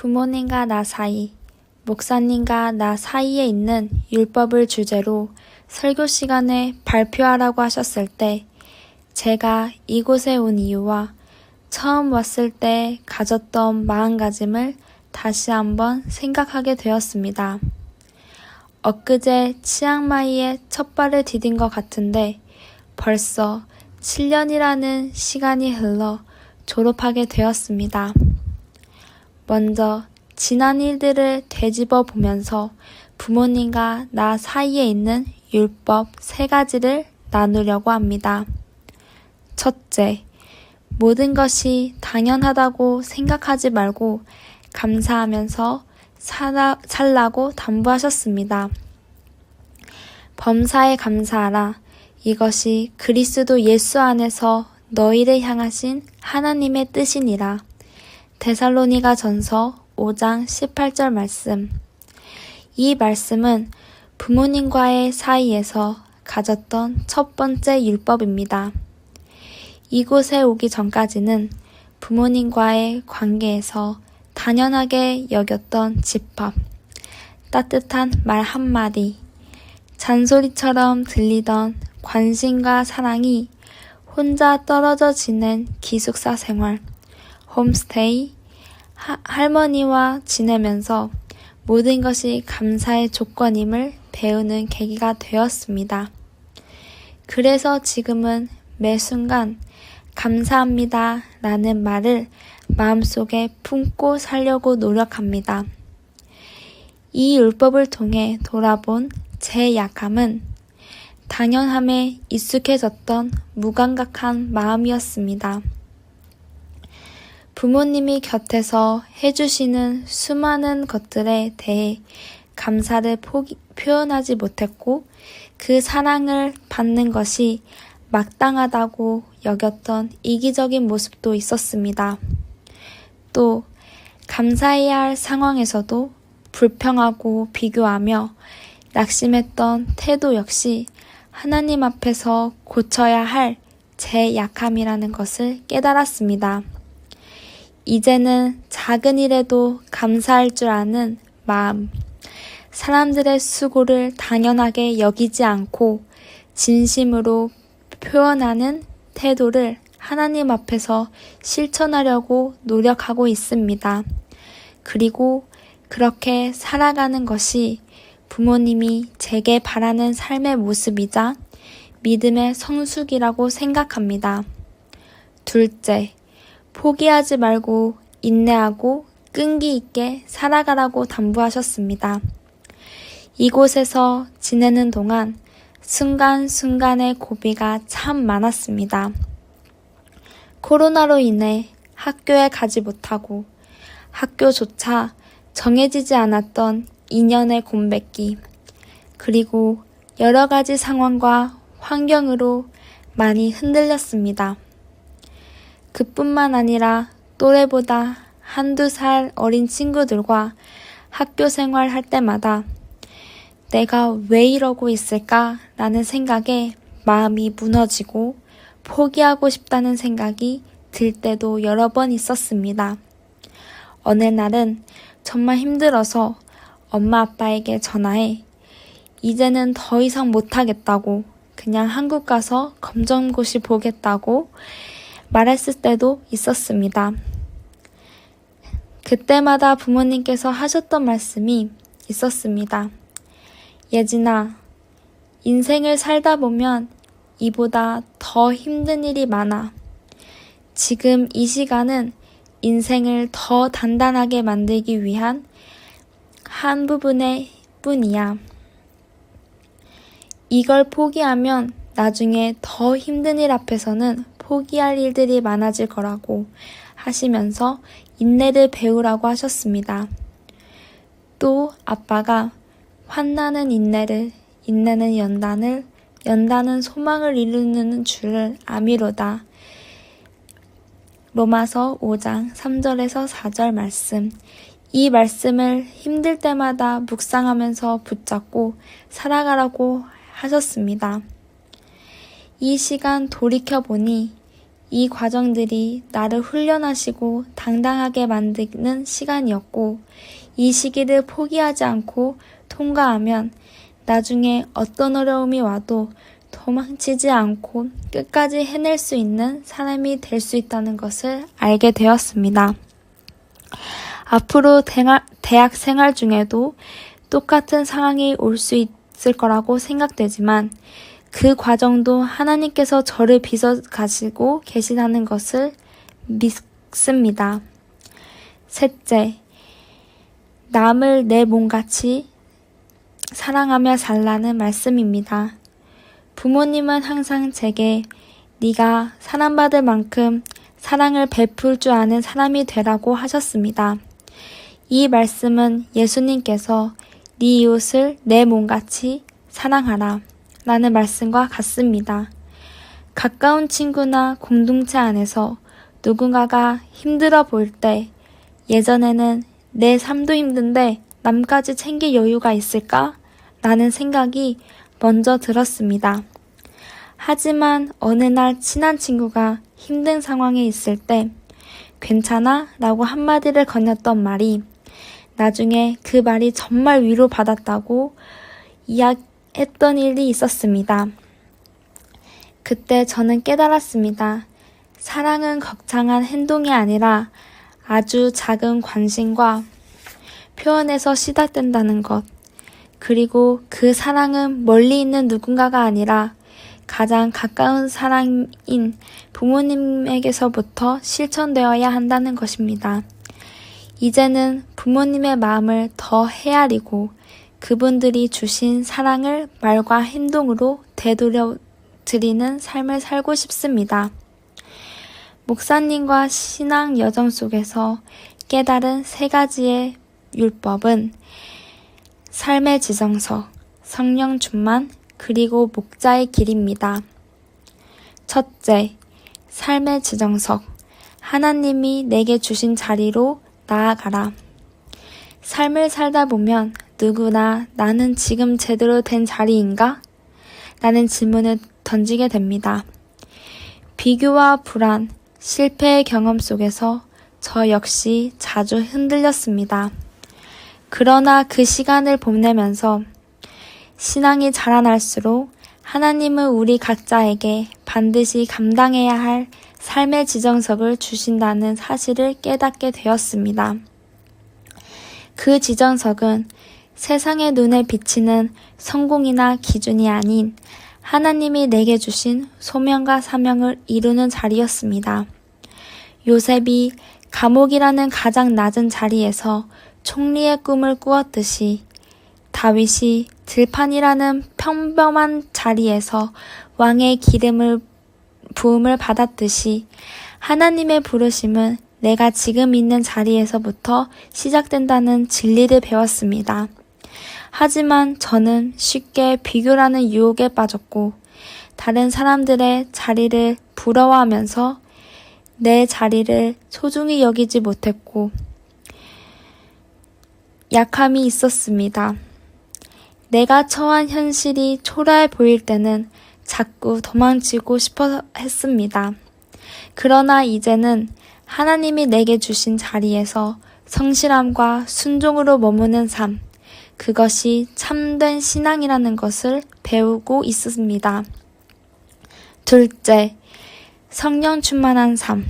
부모님과 나 사이, 목사님과 나 사이에 있는 율법을 주제로 설교 시간에 발표하라고 하셨을 때 제가 이곳에 온 이유와 처음 왔을 때 가졌던 마음가짐을 다시 한번 생각하게 되었습니다. 엊그제 치앙마이에 첫 발을 디딘 것 같은데 벌써 7년이라는 시간이 흘러 졸업하게 되었습니다. 먼저 지난 일들을 되짚어 보면서 부모님과 나 사이에 있는 율법 3가지를 나누려고 합니다. 첫째, 모든 것이 당연하다고 생각하지 말고 감사하면서 살라고 당부하셨습니다. 범사에 감사하라. 이것이 그리스도 예수 안에서 너희를 향하신 하나님의 뜻이니라. 데살로니가 전서 5장 18절 말씀. 이 말씀은 부모님과의 사이에서 가졌던 첫 번째 율법입니다. 이곳에 오기 전까지는 부모님과의 관계에서 당연하게 여겼던 집합, 따뜻한 말 한마디, 잔소리처럼 들리던 관심과 사랑이 혼자 떨어져 지낸 기숙사 생활, 홈스테이, 할머니와 지내면서 모든 것이 감사의 조건임을 배우는 계기가 되었습니다. 그래서 지금은 매 순간 감사합니다 라는 말을 마음속에 품고 살려고 노력합니다. 이 율법을 통해 돌아본 제 약함은 당연함에 익숙해졌던 무감각한 마음이었습니다. 부모님이 곁에서 해주시는 수많은 것들에 대해 감사를 표현하지 못했고 그 사랑을 받는 것이 마땅하다고 여겼던 이기적인 모습도 있었습니다. 또 감사해야 할 상황에서도 불평하고 비교하며 낙심했던 태도 역시 하나님 앞에서 고쳐야 할 제 약함이라는 것을 깨달았습니다. 이제는 작은 일에도 감사할 줄 아는 마음, 사람들의 수고를 당연하게 여기지 않고 진심으로 표현하는 태도를 하나님 앞에서 실천하려고 노력하고 있습니다. 그리고 그렇게 살아가는 것이 부모님이 제게 바라는 삶의 모습이자 믿음의 성숙이라고 생각합니다. 둘째, 포기하지 말고 인내하고 끈기 있게 살아가라고 당부하셨습니다. 이곳에서 지내는 동안 순간순간의 고비가 참 많았습니다. 코로나로 인해 학교에 가지 못하고 학교조차 정해지지 않았던 2년의 공백기, 그리고 여러 가지 상황과 환경으로 많이 흔들렸습니다. 그뿐만 아니라 또래보다 1~2살 어린 친구들과 학교 생활할 때마다 내가 왜 이러고 있을까? 라는 생각에 마음이 무너지고 포기하고 싶다는 생각이 들 때도 여러 번 있었습니다. 어느 날은 정말 힘들어서 엄마 아빠에게 전화해 이제는 더 이상 못하겠다고 그냥 한국 가서 검정고시 보겠다고 말했을 때도 있었습니다. 그때마다 부모님께서 하셨던 말씀이 있었습니다. 예진아, 인생을 살다 보면 이보다 더 힘든 일이 많아. 지금 이 시간은 인생을 더 단단하게 만들기 위한 한 부분의 뿐이야. 이걸 포기하면 나중에 더 힘든 일 앞에서는 포기할 일들이 많아질 거라고 하시면서 인내를 배우라고 하셨습니다. 또 아빠가 환난은 인내를, 인내는 연단을, 연단은 소망을 이루는 줄을 아미로다. 로마서 5장 3절에서 4절 말씀. 이 말씀을 힘들 때마다 묵상하면서 붙잡고 살아가라고 하셨습니다. 이 시간 돌이켜보니 이 과정들이 나를 훈련하시고 당당하게 만드는 시간이었고, 이 시기를 포기하지 않고 통과하면 나중에 어떤 어려움이 와도 도망치지 않고 끝까지 해낼 수 있는 사람이 될 수 있다는 것을 알게 되었습니다. 앞으로 대학 생활 중에도 똑같은 상황이 올 수 있을 거라고 생각되지만 그 과정도 하나님께서 저를 빚어 가시고 계시다는 것을 믿습니다. 셋째, 남을 내 몸같이 사랑하며 살라는 말씀입니다. 부모님은 항상 제게 네가 사랑받을 만큼 사랑을 베풀 줄 아는 사람이 되라고 하셨습니다. 이 말씀은 예수님께서 네 이웃을 내 몸같이 사랑하라 라는 말씀과 같습니다. 가까운 친구나 공동체 안에서 누군가가 힘들어 보일 때 예전에는 내 삶도 힘든데 남까지 챙길 여유가 있을까? 라는 생각이 먼저 들었습니다. 하지만 어느 날 친한 친구가 힘든 상황에 있을 때 괜찮아? 라고 한마디를 건넸던 말이 나중에 그 말이 정말 위로받았다고 이야기했던 일이 있었습니다. 그때 저는 깨달았습니다. 사랑은 거창한 행동이 아니라 아주 작은 관심과 표현에서 시작된다는 것. 그리고 그 사랑은 멀리 있는 누군가가 아니라 가장 가까운 사랑인 부모님에게서부터 실천되어야 한다는 것입니다. 이제는 부모님의 마음을 더 헤아리고 그분들이 주신 사랑을 말과 행동으로 되돌려 드리는 삶을 살고 싶습니다. 목사님과 신앙 여정 속에서 깨달은 3가지의 율법은 삶의 지정석, 성령 충만, 그리고 목자의 길입니다. 첫째, 삶의 지정석. 하나님이 내게 주신 자리로 나아가라. 삶을 살다 보면 누구나 나는 지금 제대로 된 자리인가? 라는 질문을 던지게 됩니다. 비교와 불안, 실패의 경험 속에서 저 역시 자주 흔들렸습니다. 그러나 그 시간을 보내면서 신앙이 자라날수록 하나님은 우리 각자에게 반드시 감당해야 할 삶의 지정석을 주신다는 사실을 깨닫게 되었습니다. 그 지정석은 세상의 눈에 비치는 성공이나 기준이 아닌 하나님이 내게 주신 소명과 사명을 이루는 자리였습니다. 요셉이 감옥이라는 가장 낮은 자리에서 총리의 꿈을 꾸었듯이 다윗이 들판이라는 평범한 자리에서 왕의 부음을 받았듯이 하나님의 부르심은 내가 지금 있는 자리에서부터 시작된다는 진리를 배웠습니다. 하지만 저는 쉽게 비교라는 유혹에 빠졌고 다른 사람들의 자리를 부러워하면서 내 자리를 소중히 여기지 못했고 약함이 있었습니다. 내가 처한 현실이 초라해 보일 때는 자꾸 도망치고 싶어 했습니다. 그러나 이제는 하나님이 내게 주신 자리에서 성실함과 순종으로 머무는 삶, 그것이 참된 신앙이라는 것을 배우고 있습니다. 둘째, 성령 충만한 삶,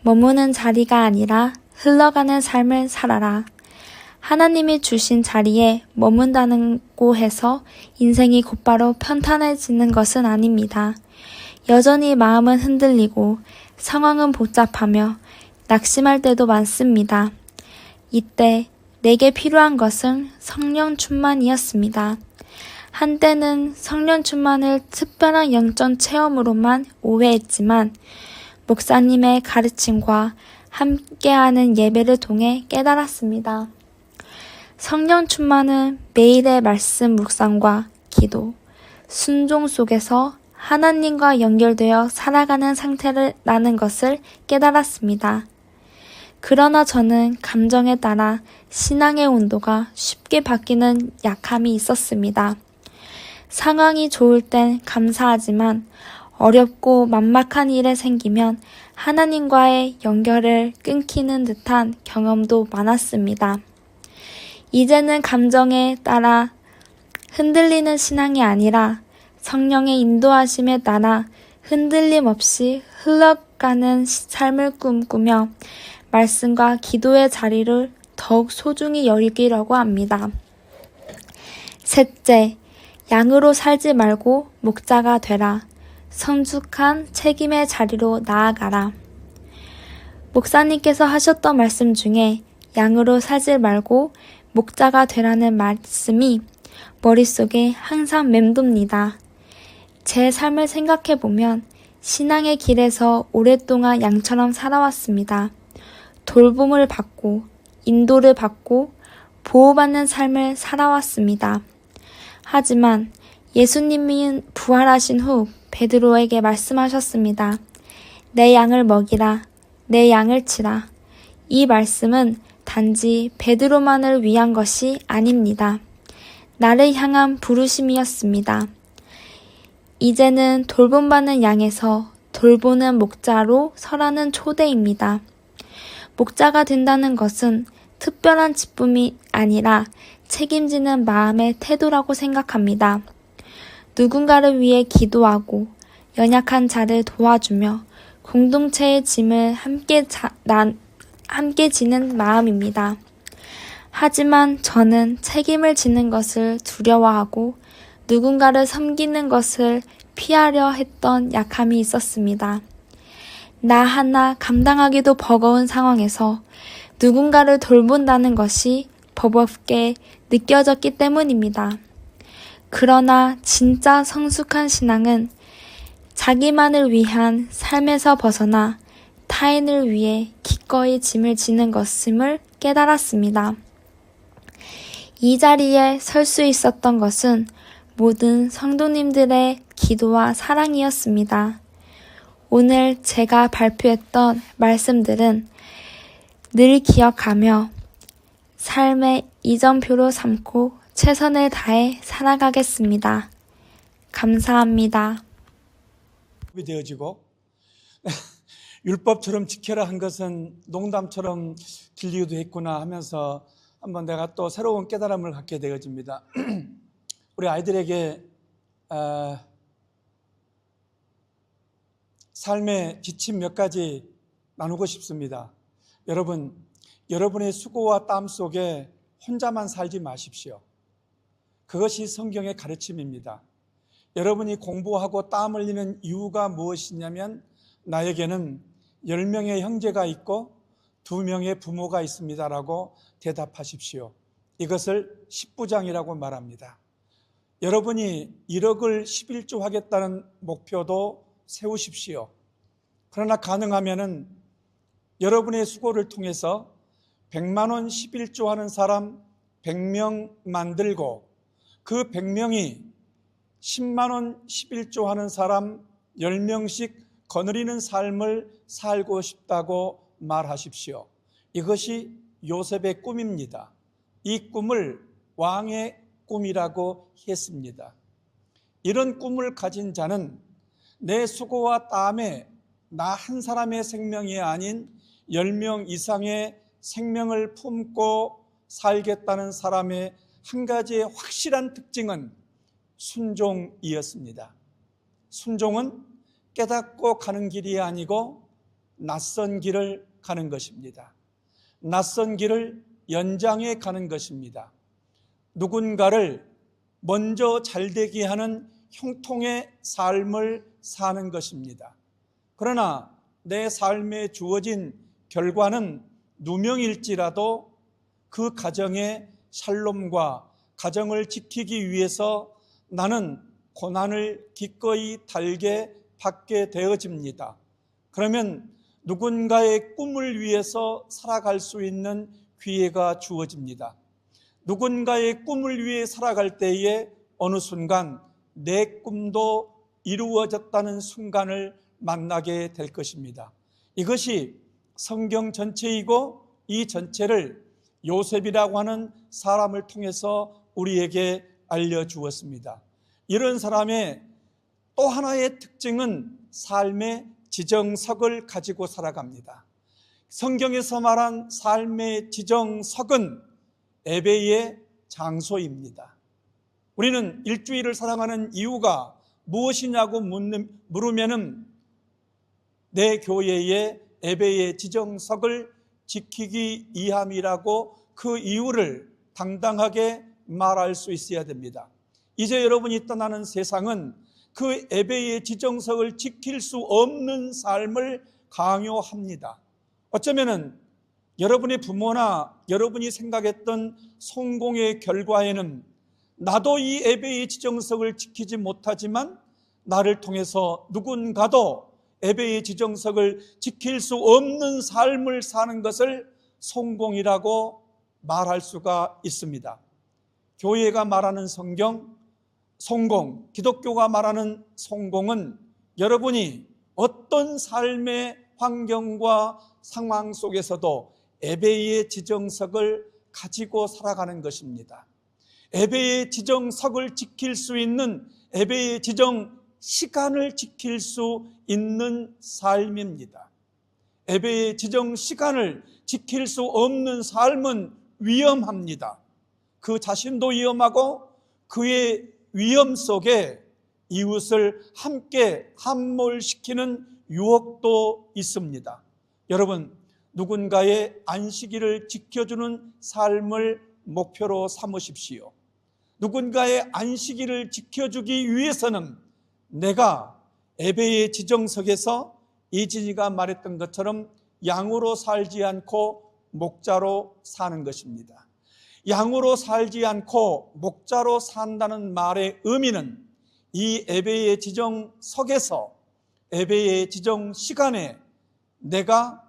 머무는 자리가 아니라 흘러가는 삶을 살아라. 하나님이 주신 자리에 머문다고 해서 인생이 곧바로 편탄해지는 것은 아닙니다. 여전히 마음은 흔들리고 상황은 복잡하며 낙심할 때도 많습니다. 이때 내게 필요한 것은 성령 충만이었습니다. 한때는 성령 충만을 특별한 영적 체험으로만 오해했지만 목사님의 가르침과 함께하는 예배를 통해 깨달았습니다. 성령 충만은 매일의 말씀 묵상과 기도, 순종 속에서 하나님과 연결되어 살아가는 상태라는 것을 깨달았습니다. 그러나 저는 감정에 따라 신앙의 온도가 쉽게 바뀌는 약함이 있었습니다. 상황이 좋을 땐 감사하지만 어렵고 막막한 일에 생기면 하나님과의 연결을 끊기는 듯한 경험도 많았습니다. 이제는 감정에 따라 흔들리는 신앙이 아니라 성령의 인도하심에 따라 흔들림 없이 흘러가는 삶을 꿈꾸며 말씀과 기도의 자리를 더욱 소중히 여기려고 합니다. 셋째, 양으로 살지 말고 목자가 되라. 성숙한 책임의 자리로 나아가라. 목사님께서 하셨던 말씀 중에 양으로 살지 말고 목자가 되라는 말씀이 머릿속에 항상 맴돕니다. 제 삶을 생각해보면 신앙의 길에서 오랫동안 양처럼 살아왔습니다. 돌봄을 받고 인도를 받고 보호받는 삶을 살아왔습니다. 하지만 예수님이 부활하신 후 베드로에게 말씀하셨습니다. 내 양을 먹이라, 내 양을 치라. 이 말씀은 단지 베드로만을 위한 것이 아닙니다. 나를 향한 부르심이었습니다. 이제는 돌봄받는 양에서 돌보는 목자로 서라는 초대입니다. 목자가 된다는 것은 특별한 기쁨이 아니라 책임지는 마음의 태도라고 생각합니다. 누군가를 위해 기도하고 연약한 자를 도와주며 공동체의 짐을 함께 지는 마음입니다. 하지만 저는 책임을 지는 것을 두려워하고 누군가를 섬기는 것을 피하려 했던 약함이 있었습니다. 나 하나 감당하기도 버거운 상황에서 누군가를 돌본다는 것이 버겁게 느껴졌기 때문입니다. 그러나 진짜 성숙한 신앙은 자기만을 위한 삶에서 벗어나 타인을 위해 기꺼이 짐을 지는 것임을 깨달았습니다. 이 자리에 설 수 있었던 것은 모든 성도님들의 기도와 사랑이었습니다. 오늘 제가 발표했던 말씀들은 늘 기억하며 삶의 이정표로 삼고 최선을 다해 살아가겠습니다. 감사합니다. 되어지고 율법처럼 지켜라 한 것은 농담처럼 들리기도 했구나 하면서 한번 내가 또 새로운 깨달음을 갖게 되어집니다. 우리 아이들에게 삶의 지침 몇 가지 나누고 싶습니다. 여러분, 여러분의 수고와 땀 속에 혼자만 살지 마십시오. 그것이 성경의 가르침입니다. 여러분이 공부하고 땀 흘리는 이유가 무엇이냐면 나에게는 10명의 형제가 있고 2명의 부모가 있습니다라고 대답하십시오. 이것을 십부장이라고 말합니다. 여러분이 1억을 11조 하겠다는 목표도 세우십시오. 그러나 가능하면은 여러분의 수고를 통해서 100만 원 11조 하는 사람 100명 만들고 그 100명이 10만 원 11조 하는 사람 10명씩 거느리는 삶을 살고 싶다고 말하십시오. 이것이 요셉의 꿈입니다. 이 꿈을 왕의 꿈이라고 했습니다. 이런 꿈을 가진 자는 내 수고와 땀에 나 한 사람의 생명이 아닌 10명 이상의 생명을 품고 살겠다는 사람의 한 가지의 확실한 특징은 순종이었습니다. 순종은 깨닫고 가는 길이 아니고 낯선 길을 가는 것입니다. 낯선 길을 연장해 가는 것입니다. 누군가를 먼저 잘되게 하는 형통의 삶을 사는 것입니다. 그러나 내 삶에 주어진 결과는 누명일지라도 그 가정의 샬롬과 가정을 지키기 위해서 나는 고난을 기꺼이 달게 받게 되어집니다. 그러면 누군가의 꿈을 위해서 살아갈 수 있는 기회가 주어집니다. 누군가의 꿈을 위해 살아갈 때에 어느 순간 내 꿈도 이루어졌다는 순간을 만나게 될 것입니다. 이것이 성경 전체이고 이 전체를 요셉이라고 하는 사람을 통해서 우리에게 알려주었습니다. 이런 사람의 또 하나의 특징은 삶의 지정석을 가지고 살아갑니다. 성경에서 말한 삶의 지정석은 예배의 장소입니다. 우리는 일주일을 사랑하는 이유가 무엇이냐고 물으면은 내 교회의 예배의 지정석을 지키기 위함이라고 그 이유를 당당하게 말할 수 있어야 됩니다. 이제 여러분이 떠나는 세상은 그 예배의 지정석을 지킬 수 없는 삶을 강요합니다. 어쩌면은 여러분의 부모나 여러분이 생각했던 성공의 결과에는 나도 이 예배의 지정석을 지키지 못하지만 나를 통해서 누군가도 예배의 지정석을 지킬 수 없는 삶을 사는 것을 성공이라고 말할 수가 있습니다. 교회가 말하는 성공, 기독교가 말하는 성공은 여러분이 어떤 삶의 환경과 상황 속에서도 예배의 지정석을 가지고 살아가는 것입니다. 예배의 지정석을 지킬 수 있는, 예배의 지정 시간을 지킬 수 있는 삶입니다. 예배의 지정 시간을 지킬 수 없는 삶은 위험합니다. 그 자신도 위험하고 그의 위험 속에 이웃을 함께 함몰시키는 유혹도 있습니다. 여러분, 누군가의 안식일을 지켜주는 삶을 목표로 삼으십시오. 누군가의 안식일을 지켜주기 위해서는 내가 예배의 지정석에서 이진이가 말했던 것처럼 양으로 살지 않고 목자로 사는 것입니다. 양으로 살지 않고 목자로 산다는 말의 의미는 이 예배의 지정석에서 예배의 지정 시간에 내가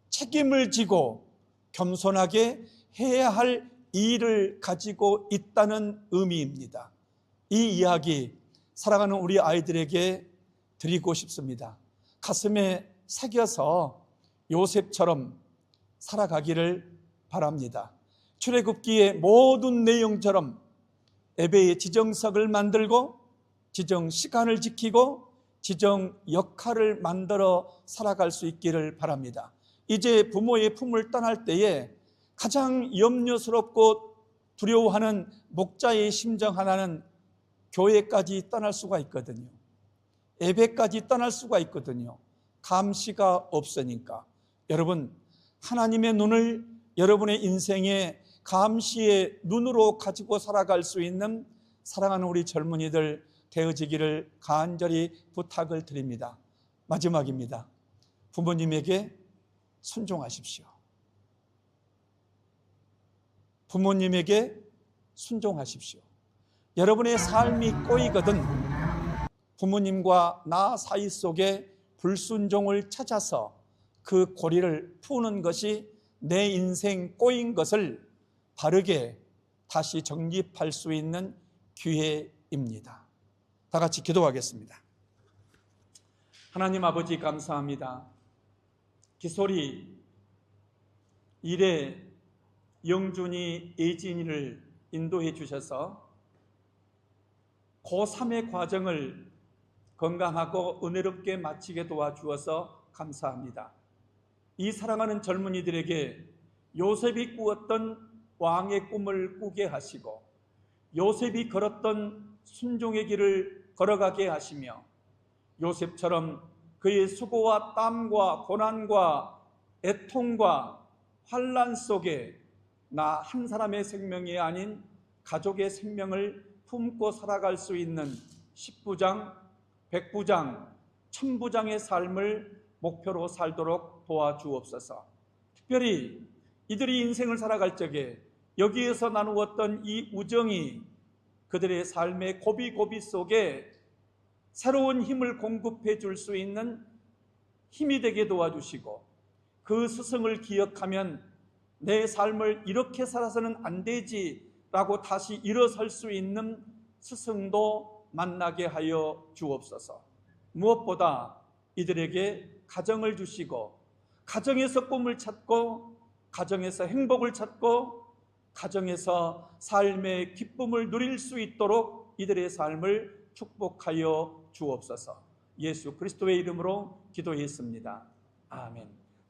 책임을 지고 겸손하게 해야 할 일을 가지고 있다는 의미입니다. 이 이야기 사랑하는 우리 아이들에게 드리고 싶습니다. 가슴에 새겨서 요셉처럼 살아가기를 바랍니다. 출애굽기의 모든 내용처럼 예배의 지정석을 만들고 지정 시간을 지키고 지정 역할을 만들어 살아갈 수 있기를 바랍니다. 이제 부모의 품을 떠날 때에 가장 염려스럽고 두려워하는 목자의 심정 하나는 교회까지 떠날 수가 있거든요. 예배까지 떠날 수가 있거든요. 감시가 없으니까. 여러분, 하나님의 눈을 여러분의 인생의 감시의 눈으로 가지고 살아갈 수 있는 사랑하는 우리 젊은이들 되어지기를 간절히 부탁을 드립니다. 마지막입니다. 부모님에게 순종하십시오. 부모님에게 순종하십시오. 여러분의 삶이 꼬이거든 부모님과 나 사이 속에 불순종을 찾아서 그 고리를 푸는 것이 내 인생 꼬인 것을 바르게 다시 정립할 수 있는 기회입니다. 다 같이 기도하겠습니다. 하나님 아버지 감사합니다. 기솔이 일에 영준이 예진이를 인도해 주셔서 고3의 과정을 건강하고 은혜롭게 마치게 도와주어서 감사합니다. 이 사랑하는 젊은이들에게 요셉이 꾸었던 왕의 꿈을 꾸게 하시고 요셉이 걸었던 순종의 길을 걸어가게 하시며 요셉처럼 그의 수고와 땀과 고난과 애통과 환난 속에 나 한 사람의 생명이 아닌 가족의 생명을 품고 살아갈 수 있는 10부장, 100부장, 1000부장의 삶을 목표로 살도록 도와주옵소서. 특별히 이들이 인생을 살아갈 적에 여기에서 나누었던 이 우정이 그들의 삶의 고비고비 속에 새로운 힘을 공급해 줄 수 있는 힘이 되게 도와주시고 그 스승을 기억하면 내 삶을 이렇게 살아서는 안 되지라고 다시 일어설 수 있는 스승도 만나게 하여 주옵소서. 무엇보다 이들에게 가정을 주시고 가정에서 꿈을 찾고 가정에서 행복을 찾고 가정에서 삶의 기쁨을 누릴 수 있도록 이들의 삶을 축복하여 주옵소서. 예수 그리스도의 이름으로 기도했습니다. 아멘.